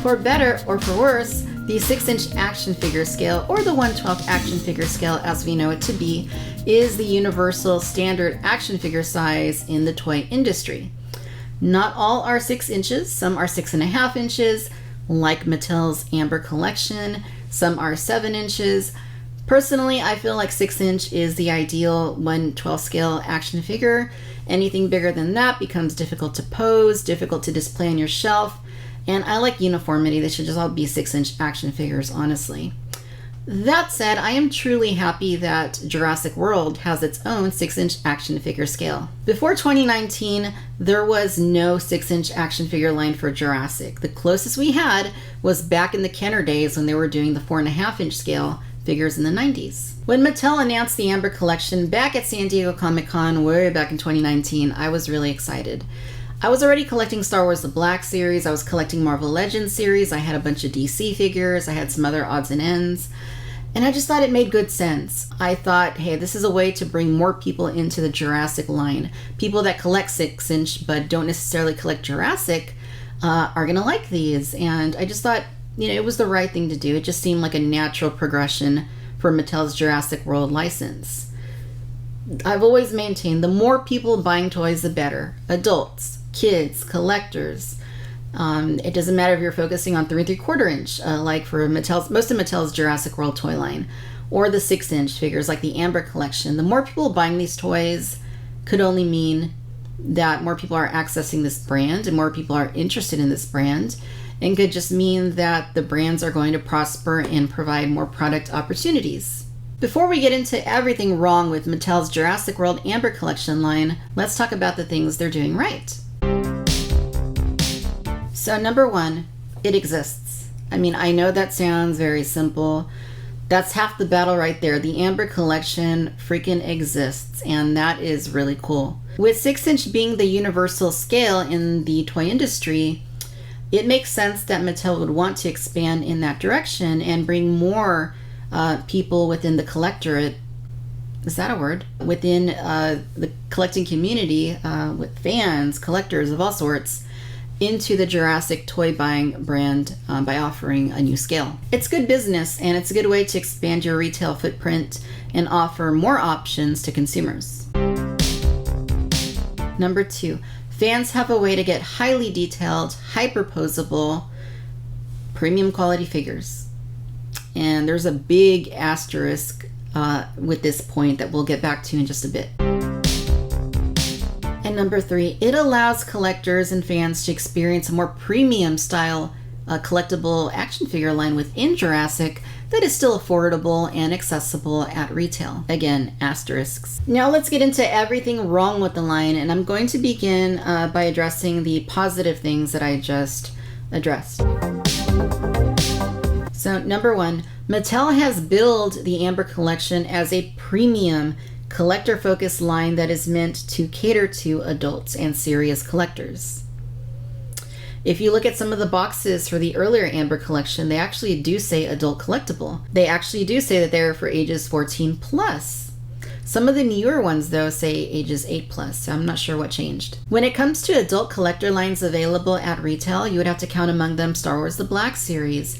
For better or for worse, the 6-inch action figure scale, or the 1/12 action figure scale as we know it to be, is the universal standard action figure size in the toy industry. Not all are 6 inches, some are 6.5 inches, like Mattel's Amber collection, some are 7 inches. Personally, I feel like 6-inch is the ideal 1/12 scale action figure. Anything bigger than that becomes difficult to pose, difficult to display on your shelf, and I like uniformity. They should just all be 6-inch action figures, honestly. That said, I am truly happy that Jurassic World has its own 6-inch action figure scale. Before 2019, there was no 6-inch action figure line for Jurassic. The closest we had was back in the Kenner days when they were doing the 4.5-inch scale figures in the 90s. When Mattel announced the Amber collection back at San Diego Comic-Con way back in 2019, I was really excited. I was already collecting Star Wars The Black Series, I was collecting Marvel Legends series, I had a bunch of DC figures, I had some other odds and ends, and I just thought it made good sense. I thought, hey, this is a way to bring more people into the Jurassic line. People that collect 6-inch but don't necessarily collect Jurassic are gonna like these, and I just thought, it was the right thing to do. It just seemed like a natural progression for Mattel's Jurassic World license. I've always maintained the more people buying toys, the better. Adults, kids, collectors. It doesn't matter if you're focusing on 3 3/4 inch, like for most of Mattel's Jurassic World toy line, or the 6-inch figures like the Amber collection. The more people buying these toys could only mean that more people are accessing this brand and more people are interested in this brand, and could just mean that the brands are going to prosper and provide more product opportunities. Before we get into everything wrong with Mattel's Jurassic World Amber collection line, let's talk about the things they're doing right. So number 1, it exists. I know that sounds very simple. That's half the battle right there. The Amber collection freaking exists, and that is really cool. With 6-inch being the universal scale in the toy industry, it makes sense that Mattel would want to expand in that direction and bring more people within the collectorate, is that a word? Within the collecting community, with fans, collectors of all sorts, into the Jurassic toy buying brand by offering a new scale. It's good business, and it's a good way to expand your retail footprint and offer more options to consumers. Number 2, fans have a way to get highly detailed, hyper-posable, premium quality figures. And there's a big asterisk with this point that we'll get back to in just a bit. And number 3, it allows collectors and fans to experience a more premium style collectible action figure line within Jurassic that is still affordable and accessible at retail. Again, asterisks. Now let's get into everything wrong with the line, and I'm going to begin by addressing the positive things that I just addressed. So number 1, Mattel has billed the Amber collection as a premium collector-focused line that is meant to cater to adults and serious collectors. If you look at some of the boxes for the earlier Amber collection, they actually do say adult collectible. They actually do say that they're for ages 14 plus. Some of the newer ones, though, say ages 8 plus, so I'm not sure what changed. When it comes to adult collector lines available at retail, you would have to count among them Star Wars The Black Series,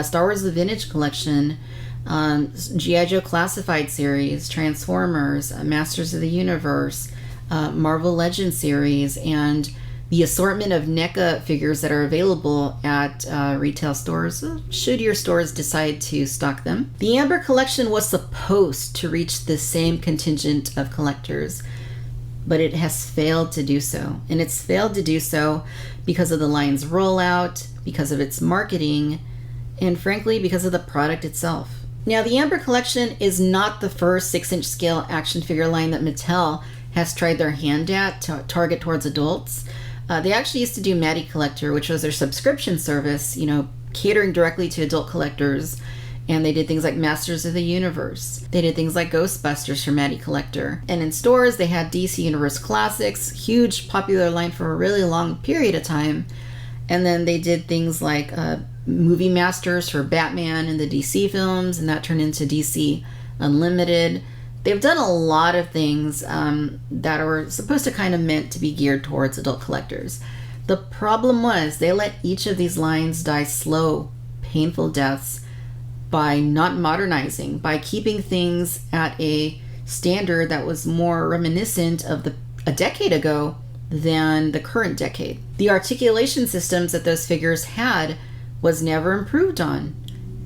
Star Wars The Vintage Collection, G.I. Joe Classified Series, Transformers, Masters of the Universe, Marvel Legends Series, and the assortment of NECA figures that are available at retail stores, should your stores decide to stock them. The Amber collection was supposed to reach the same contingent of collectors, but it has failed to do so. And it's failed to do so because of the line's rollout, because of its marketing, and frankly, because of the product itself. Now, the Amber collection is not the first 6-inch scale action figure line that Mattel has tried their hand at to target towards adults. They actually used to do Matty Collector, which was their subscription service, catering directly to adult collectors. And they did things like Masters of the Universe. They did things like Ghostbusters for Matty Collector. And in stores, they had DC Universe Classics, huge popular line for a really long period of time. And then they did things like Movie Masters for Batman and the DC films, and that turned into DC Unlimited. They've done a lot of things that are supposed to kind of meant to be geared towards adult collectors. The problem was they let each of these lines die slow, painful deaths by not modernizing, by keeping things at a standard that was more reminiscent of a decade ago than the current decade. The articulation systems that those figures had was never improved on.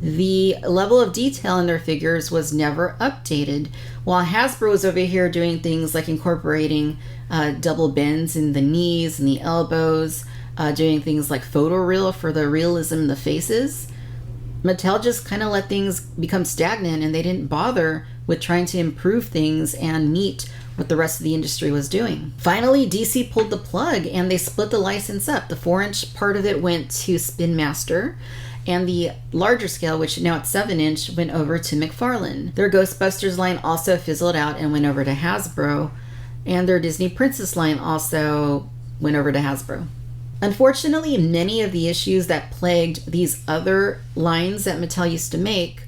The level of detail in their figures was never updated. While Hasbro was over here doing things like incorporating double bends in the knees and the elbows, doing things like photoreal for the realism in the faces, Mattel just kind of let things become stagnant, and they didn't bother with trying to improve things and meet what the rest of the industry was doing. Finally, DC pulled the plug and they split the license up. The 4-inch part of it went to Spin Master, and the larger scale, which now it's 7-inch, went over to McFarlane. Their Ghostbusters line also fizzled out and went over to Hasbro, and their Disney Princess line also went over to Hasbro. Unfortunately, many of the issues that plagued these other lines that Mattel used to make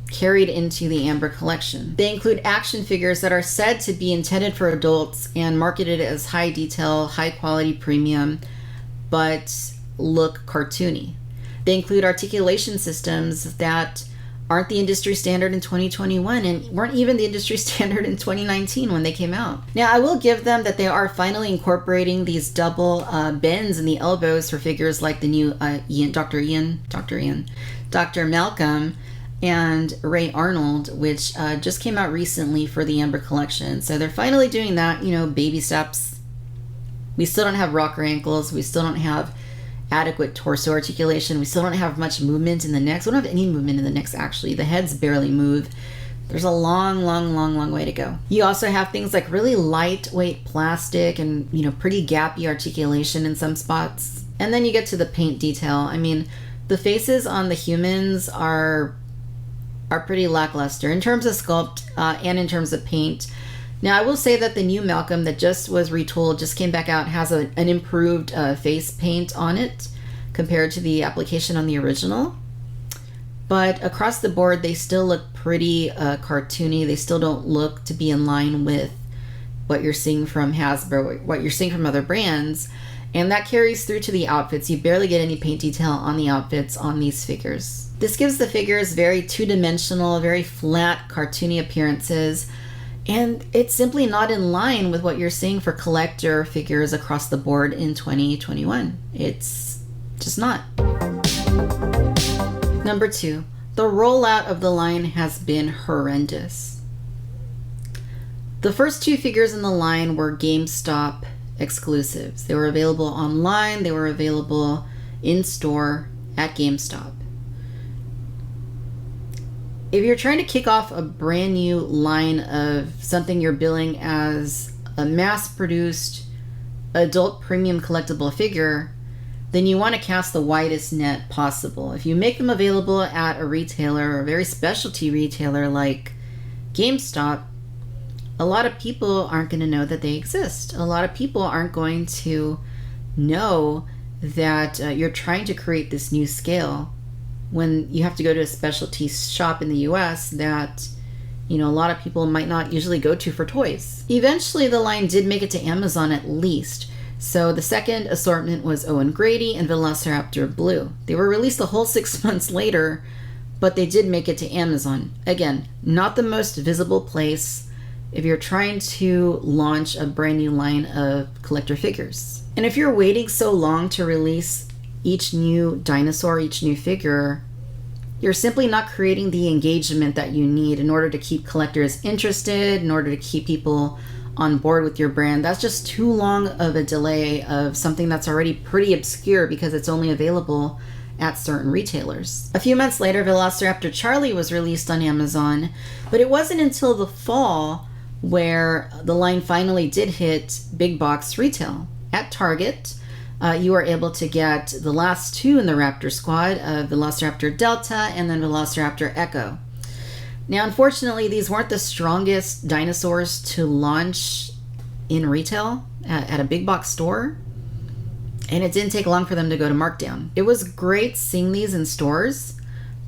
carried into the Amber collection. They include action figures that are said to be intended for adults and marketed as high detail, high quality premium, but look cartoony. They include articulation systems that aren't the industry standard in 2021 and weren't even the industry standard in 2019 when they came out. Now, I will give them that they are finally incorporating these double bends in the elbows for figures like the new Dr. Malcolm and Ray Arnold, which just came out recently for the Amber collection. So they're finally doing that, baby steps. We still don't have rocker ankles. We still don't have adequate torso articulation. We still don't have much movement in the necks. We don't have any movement in the necks, actually. The heads barely move. There's a long way to go. You also have things like really lightweight plastic and, pretty gappy articulation in some spots. And then you get to the paint detail. I mean, the faces on the humans are pretty lackluster in terms of sculpt and in terms of paint. Now, I will say that the new Malcolm that just was retooled, just came back out, has an improved face paint on it compared to the application on the original. But across the board, they still look pretty cartoony. They still don't look to be in line with what you're seeing from Hasbro, what you're seeing from other brands. And that carries through to the outfits. You barely get any paint detail on the outfits on these figures. This gives the figures very two-dimensional, very flat, cartoony appearances. And it's simply not in line with what you're seeing for collector figures across the board in 2021. It's just not. Number 2, the rollout of the line has been horrendous. The first 2 figures in the line were GameStop exclusives. They were available online, they were available in store at GameStop. If you're trying to kick off a brand new line of something you're billing as a mass-produced adult premium collectible figure, then you want to cast the widest net possible. If you make them available at a retailer, or a very specialty retailer like GameStop, a lot of people aren't going to know that they exist. A lot of people aren't going to know that you're trying to create this new scale when you have to go to a specialty shop in the US that, a lot of people might not usually go to for toys. Eventually, the line did make it to Amazon at least. So the second assortment was Owen Grady and Velociraptor Blue. They were released a whole 6 months later, but they did make it to Amazon. Again, not the most visible place if you're trying to launch a brand new line of collector figures. And if you're waiting so long to release each new dinosaur, each new figure, you're simply not creating the engagement that you need in order to keep collectors interested, in order to keep people on board with your brand. That's just too long of a delay of something that's already pretty obscure because it's only available at certain retailers. A few months later, Velociraptor Charlie was released on Amazon, but it wasn't until the fall where the line finally did hit big box retail. At Target, you are able to get the last 2 in the Raptor squad, Velociraptor Delta and then Velociraptor Echo. Now, unfortunately, these weren't the strongest dinosaurs to launch in retail at a big box store, and it didn't take long for them to go to markdown. It was great seeing these in stores.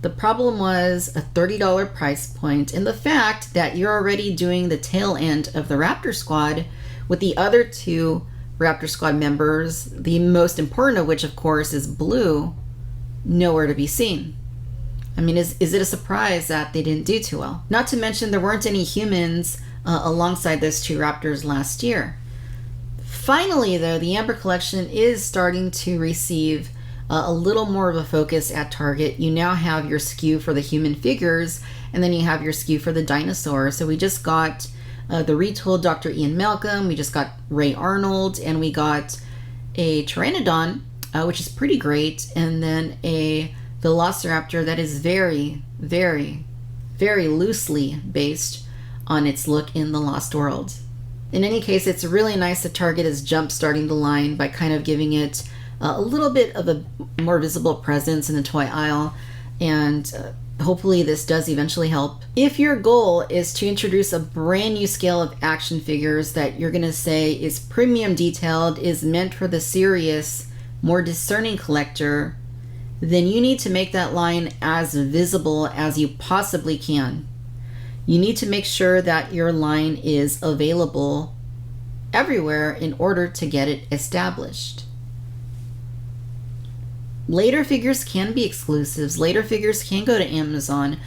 The problem was a $30 price point and the fact that you're already doing the tail end of the Raptor squad with the other 2 Raptor Squad members, the most important of which, of course, is Blue, nowhere to be seen. I mean, is it a surprise that they didn't do too well? Not to mention there weren't any humans alongside those two Raptors last year. Finally, though, the Amber Collection is starting to receive a little more of a focus at Target. You now have your SKU for the human figures, and then you have your SKU for the dinosaurs. So we just got the retooled Dr. Ian Malcolm, we just got Ray Arnold, and we got a Pteranodon, which is pretty great, and then a Velociraptor that is very, very, very loosely based on its look in the Lost World. In any case, it's really nice that Target is jump-starting the line by kind of giving it a little bit of a more visible presence in the toy aisle, and hopefully this does eventually help. If your goal is to introduce a brand new scale of action figures that you're going to say is premium detailed, is meant for the serious, more discerning collector, then you need to make that line as visible as you possibly can. You need to make sure that your line is available everywhere in order to get it established. Later figures can be exclusives. Later figures can go to Amazon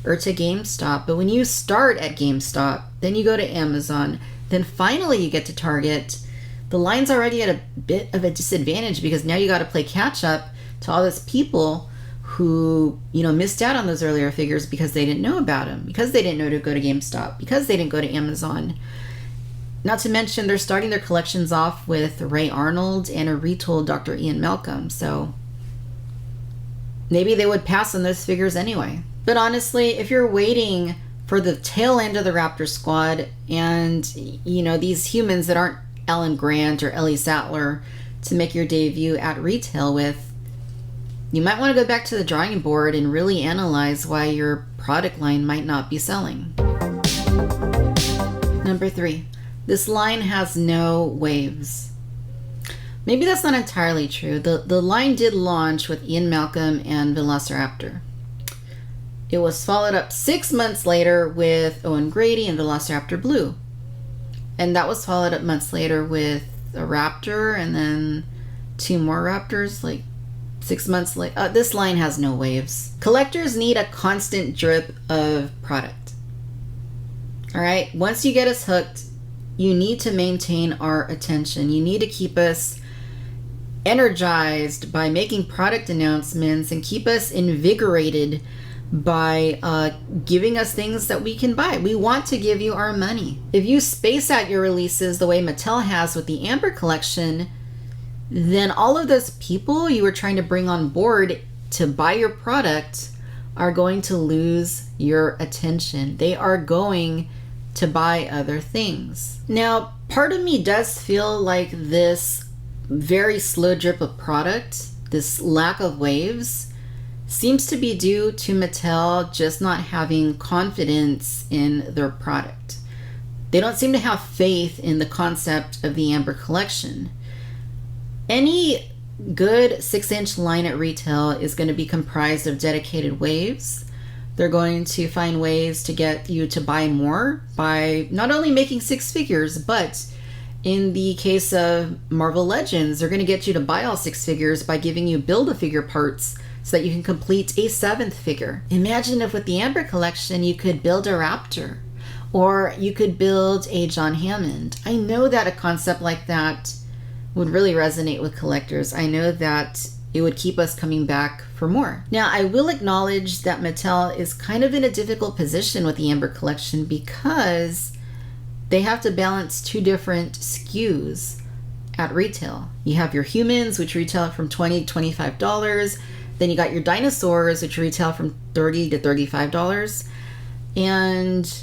or to GameStop. But when you start at GameStop, then you go to Amazon, then finally you get to Target, the line's already at a bit of a disadvantage because now you got to play catch up to all those people who, missed out on those earlier figures because they didn't know about them, because they didn't know to go to GameStop, because they didn't go to Amazon. Not to mention they're starting their collections off with Ray Arnold and a retooled Dr. Ian Malcolm, so maybe they would pass on those figures anyway. But honestly, if you're waiting for the tail end of the Raptor Squad and, these humans that aren't Alan Grant or Ellie Sattler to make your debut at retail with, you might want to go back to the drawing board and really analyze why your product line might not be selling. Number 3, this line has no waves. Maybe that's not entirely true. The line did launch with Ian Malcolm and Velociraptor. It was followed up 6 months later with Owen Grady and Velociraptor Blue. And that was followed up months later with a Raptor and then 2 more Raptors, like 6 months later. This line has no waves. Collectors need a constant drip of product. All right, once you get us hooked, you need to maintain our attention. You need to keep us energized by making product announcements and keep us invigorated by giving us things that we can buy. We want to give you our money. If you space out your releases the way Mattel has with the Amber Collection, then all of those people you were trying to bring on board to buy your product are going to lose your attention. They are going to buy other things. Now, part of me does feel like this very slow drip of product, this lack of waves, seems to be due to Mattel just not having confidence in their product. They don't seem to have faith in the concept of the Amber Collection. Any good 6-inch line at retail is going to be comprised of dedicated waves. They're going to find ways to get you to buy more by not only making 6 figures, but in the case of Marvel Legends, they're going to get you to buy all 6 figures by giving you Build-A-Figure parts so that you can complete a 7th figure. Imagine if with the Amber Collection you could build a Raptor, or you could build a John Hammond. I know that a concept like that would really resonate with collectors. I know that it would keep us coming back for more. Now, I will acknowledge that Mattel is kind of in a difficult position with the Amber Collection because they have to balance 2 different SKUs at retail. You have your humans, which retail from $20 to $25. Then you got your dinosaurs, which retail from $30 to $35. And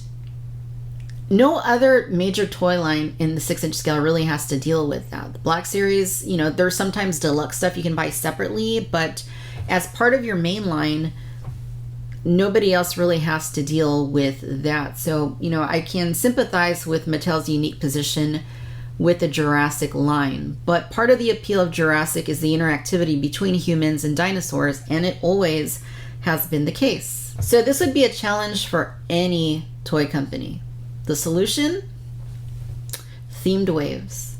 no other major toy line in the 6-inch scale really has to deal with that. The Black Series, there's sometimes deluxe stuff you can buy separately, but as part of your main line, nobody else really has to deal with that. So, I can sympathize with Mattel's unique position with the Jurassic line. But part of the appeal of Jurassic is the interactivity between humans and dinosaurs, and it always has been the case. So this would be a challenge for any toy company. The solution? Themed waves.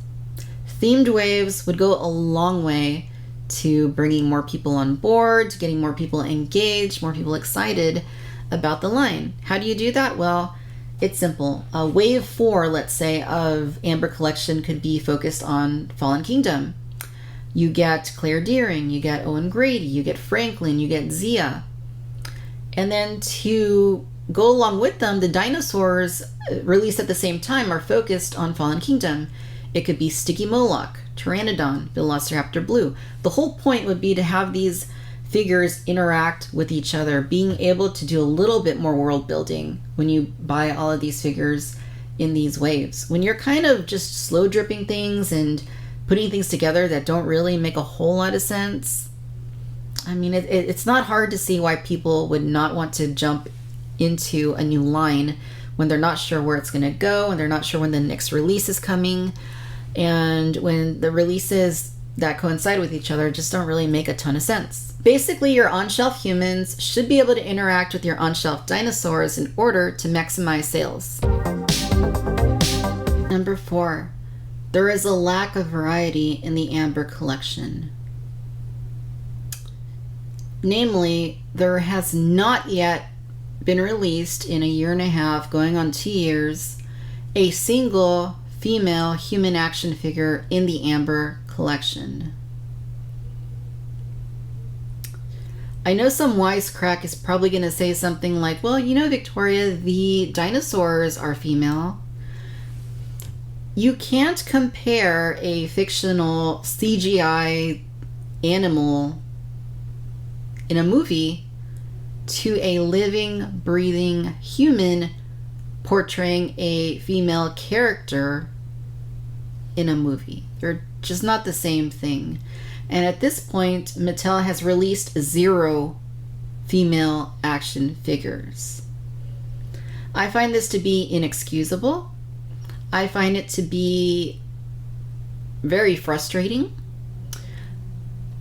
Themed waves would go a long way to bringing more people on board, to getting more people engaged, more people excited about the line. How do you do that? Well, it's simple. Wave 4, let's say, of Amber Collection could be focused on Fallen Kingdom. You get Claire Deering, you get Owen Grady, you get Franklin, you get Zia. And then to go along with them, the dinosaurs released at the same time are focused on Fallen Kingdom. It could be Sticky Moloch, Pteranodon, Velociraptor Blue. The whole point would be to have these figures interact with each other, being able to do a little bit more world building when you buy all of these figures in these waves. When you're kind of just slow dripping things and putting things together that don't really make a whole lot of sense, I mean, it's not hard to see why people would not want to jump into a new line when they're not sure where it's going to go, and they're not sure when the next release is coming, and when the releases that coincide with each other just don't really make a ton of sense. Basically, your on-shelf humans should be able to interact with your on-shelf dinosaurs in order to maximize sales. Number 4, there is a lack of variety in the Amber Collection. Namely, there has not yet been released in a year and a half, going on 2 years, a single female human action figure in the Amber Collection. I know some wisecrack is probably going to say something like, well, you know, Victoria, the dinosaurs are female. You can't compare a fictional CGI animal in a movie to a living, breathing human portraying a female character in a movie. They're just not the same thing. And at this point, Mattel has released 0 female action figures. I find this to be inexcusable. I find it to be very frustrating.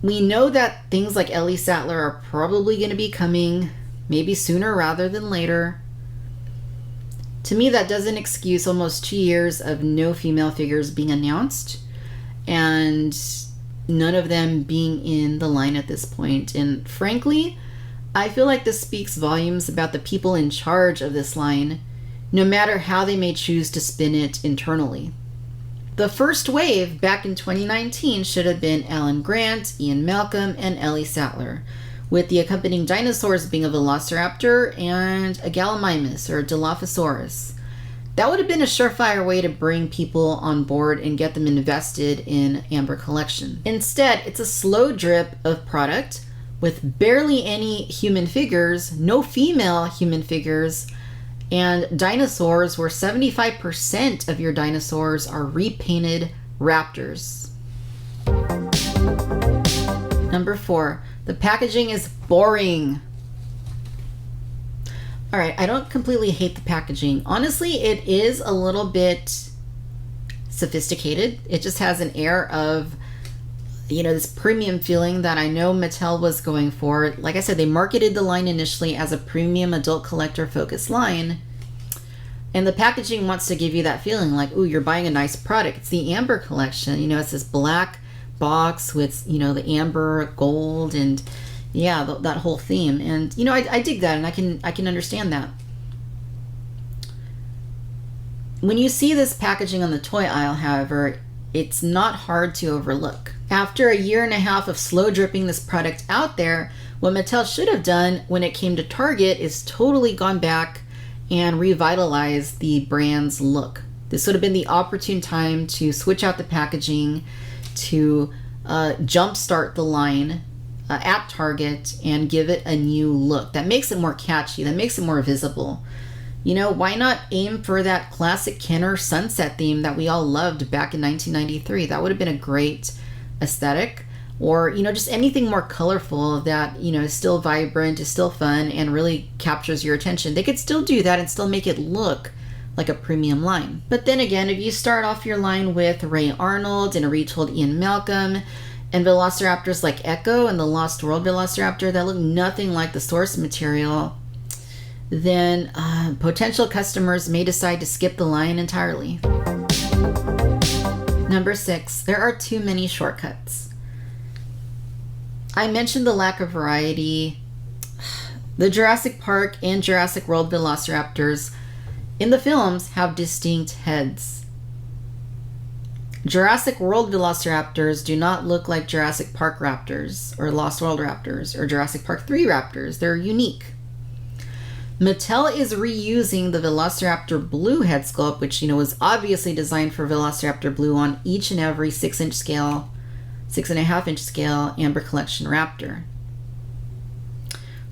We know that things like Ellie Sattler are probably going to be coming, maybe sooner rather than later. To me, that doesn't excuse almost 2 years of no female figures being announced, and none of them being in the line at this point. And frankly, I feel like this speaks volumes about the people in charge of this line, no matter how they may choose to spin it internally. The first wave back in 2019 should have been Alan Grant, Ian Malcolm, and Ellie Sattler, with the accompanying dinosaurs being a Velociraptor and a Gallimimus or Dilophosaurus. That would have been a surefire way to bring people on board and get them invested in Amber Collection. Instead, it's a slow drip of product with barely any human figures, no female human figures, and dinosaurs where 75% of your dinosaurs are repainted raptors. Number 4, the packaging is boring. All right, I don't completely hate the packaging. Honestly, it is a little bit sophisticated. It just has an air of, you know, this premium feeling that I know Mattel was going for. Like I said, they marketed the line initially as a premium adult collector focused line. And the packaging wants to give you that feeling like, ooh, you're buying a nice product. It's the Amber Collection. You know, it's this black box with, you know, the amber, gold, and yeah, that whole theme. And, you know, I dig that, and I can understand that. When you see this packaging on the toy aisle, however, it's not hard to overlook. After a year and a half of slow dripping this product out there, what Mattel should have done when it came to Target is totally gone back and revitalized the brand's look. This would have been the opportune time to switch out the packaging, to jumpstart the line at Target and give it a new look that makes it more catchy, that makes it more visible. You know, why not aim for that classic Kenner sunset theme that we all loved back in 1993? That would have been a great aesthetic. Or, you know, just anything more colorful that, you know, is still vibrant, is still fun, and really captures your attention. They could still do that and still make it look like a premium line. But then again, if you start off your line with Ray Arnold and a retold Ian Malcolm, and Velociraptors like Echo and the Lost World Velociraptor that look nothing like the source material, then potential customers may decide to skip the line entirely. Number 6, there are too many shortcuts. I mentioned the lack of variety. The Jurassic Park and Jurassic World velociraptors in the films have distinct heads. Jurassic World velociraptors do not look like Jurassic Park raptors or Lost World raptors or Jurassic Park 3 raptors. They're unique. Mattel is reusing the Velociraptor Blue head sculpt, which, was obviously designed for Velociraptor Blue on each and every 6-inch scale, 6.5-inch scale Amber Collection raptor.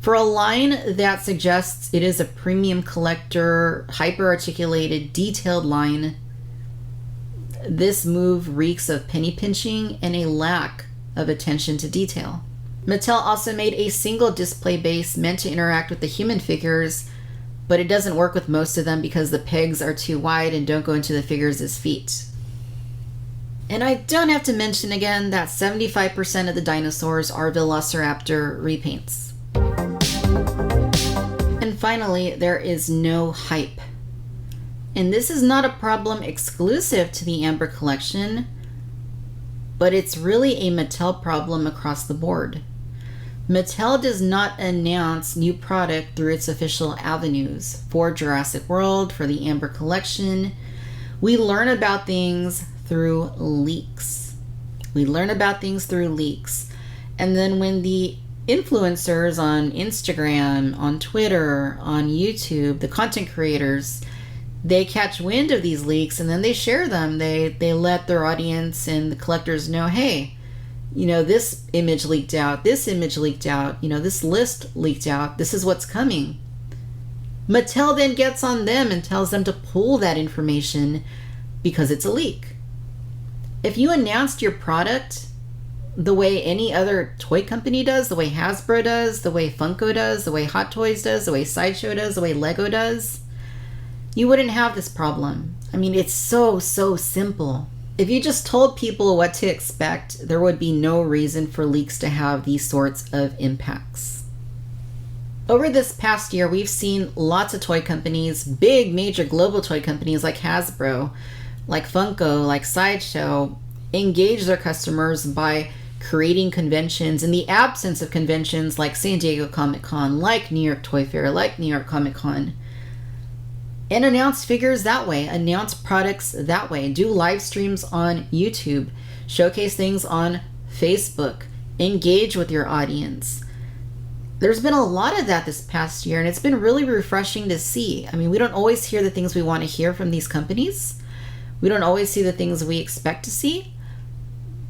For a line that suggests it is a premium collector, hyper-articulated, detailed line, this move reeks of penny pinching and a lack of attention to detail. Mattel also made a single display base meant to interact with the human figures, but it doesn't work with most of them because the pegs are too wide and don't go into the figures' feet. And I don't have to mention again that 75% of the dinosaurs are Velociraptor repaints. And finally, there is no hype. And this is not a problem exclusive to the Amber Collection, but it's really a Mattel problem across the board. Mattel does not announce new product through its official avenues. For Jurassic World, for the Amber Collection, we learn about things through leaks. And then when the influencers on Instagram, on Twitter, on YouTube, the content creators, they catch wind of these leaks and then they share them. They let their audience and the collectors know, hey, this image leaked out, this list leaked out, this is what's coming. Mattel then gets on them and tells them to pull that information because it's a leak. If you announced your product the way any other toy company does, the way Hasbro does, the way Funko does, the way Hot Toys does, the way Sideshow does, the way Lego does, you wouldn't have this problem. It's so simple. If you just told people what to expect, there would be no reason for leaks to have these sorts of impacts. Over this past year, we've seen lots of toy companies, big major global toy companies like Hasbro, like Funko, like Sideshow, engage their customers by creating conventions in the absence of conventions like San Diego Comic-Con, like New York Toy Fair, like New York Comic-Con. And announce figures that way, announce products that way, do live streams on YouTube, showcase things on Facebook, engage with your audience. There's been a lot of that this past year, and it's been really refreshing to see. We don't always hear the things we want to hear from these companies. We don't always see the things we expect to see,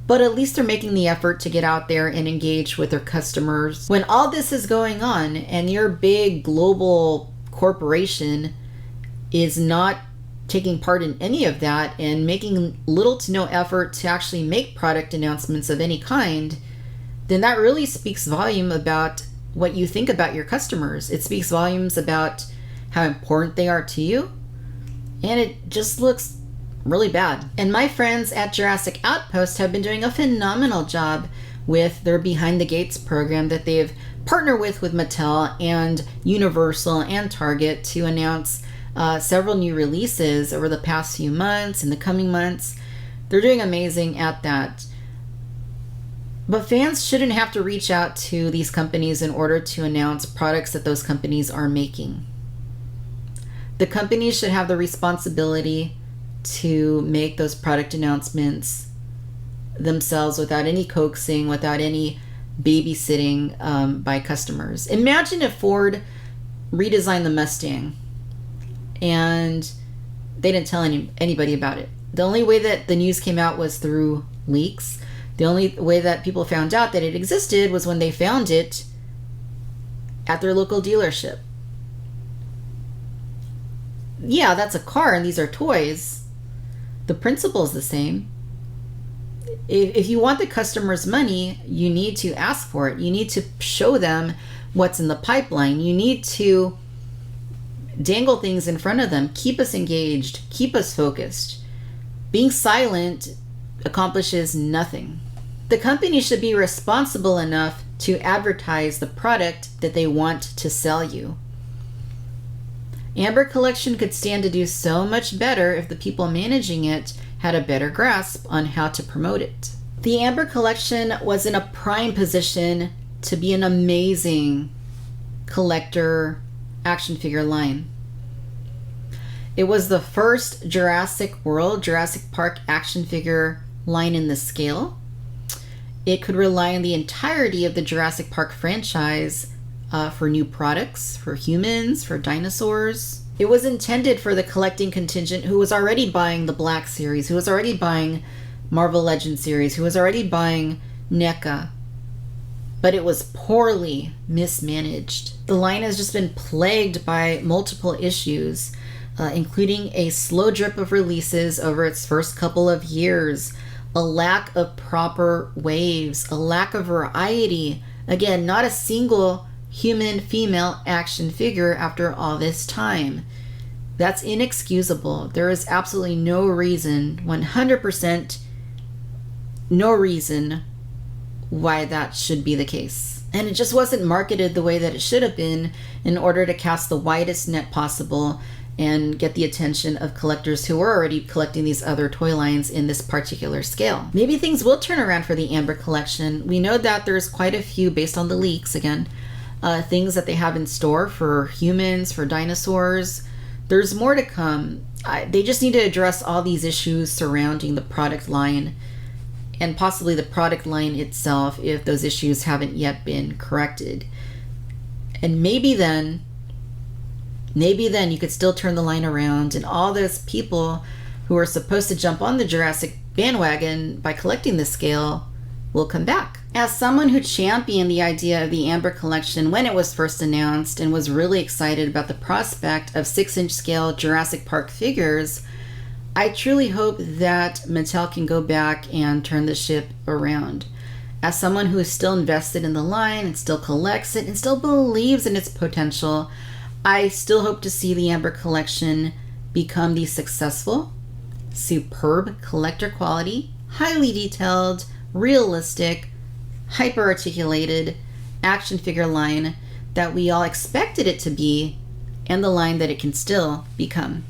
but at least they're making the effort to get out there and engage with their customers. When all this is going on and your big global corporation is not taking part in any of that and making little to no effort to actually make product announcements of any kind, then that really speaks volume about what you think about your customers. It speaks volumes about how important they are to you, and it just looks really bad. And my friends at Jurassic Outpost have been doing a phenomenal job with their Behind the Gates program that they've partnered with Mattel and Universal and Target to announce several new releases over the past few months, in the coming months. They're doing amazing at that. But fans shouldn't have to reach out to these companies in order to announce products that those companies are making. The companies should have the responsibility to make those product announcements themselves without any coaxing, without any babysitting by customers. Imagine if Ford redesigned the Mustang and they didn't tell anybody about it. The only way that the news came out was through leaks. The only way that people found out that it existed was when they found it at their local dealership. Yeah, that's a car and these are toys. The principle is the same. If you want the customer's money, you need to ask for it. You need to show them what's in the pipeline. You need to dangle things in front of them. Keep us engaged. Keep us focused. Being silent accomplishes nothing. The company should be responsible enough to advertise the product that they want to sell you. Amber Collection could stand to do so much better if the people managing it had a better grasp on how to promote it. The Amber Collection was in a prime position to be an amazing collector action figure line. It was the first Jurassic Park action figure line in the scale. It could rely on the entirety of the Jurassic Park franchise for new products, for humans, for dinosaurs. It was intended for the collecting contingent who was already buying the Black series, who was already buying Marvel Legends series, who was already buying NECA. But it was poorly mismanaged. The line has just been plagued by multiple issues, including a slow drip of releases over its first couple of years, a lack of proper waves, a lack of variety. Again, not a single human female action figure after all this time. That's inexcusable. There is absolutely no reason, 100% no reason why that should be the case. And it just wasn't marketed the way that it should have been in order to cast the widest net possible and get the attention of collectors who were already collecting these other toy lines in this particular scale. Maybe things will turn around for the Amber Collection. We know that there's quite a few, based on the leaks again, things that they have in store for humans, for dinosaurs. There's more to come. They just need to address all these issues surrounding the product line and possibly the product line itself if those issues haven't yet been corrected. And maybe then you could still turn the line around and all those people who are supposed to jump on the Jurassic bandwagon by collecting this scale will come back. As someone who championed the idea of the Amber Collection when it was first announced and was really excited about the prospect of 6-inch scale Jurassic Park figures, I truly hope that Mattel can go back and turn the ship around. As someone who is still invested in the line and still collects it and still believes in its potential, I still hope to see the Amber Collection become the successful, superb collector quality, highly detailed, realistic, hyper-articulated action figure line that we all expected it to be, and the line that it can still become.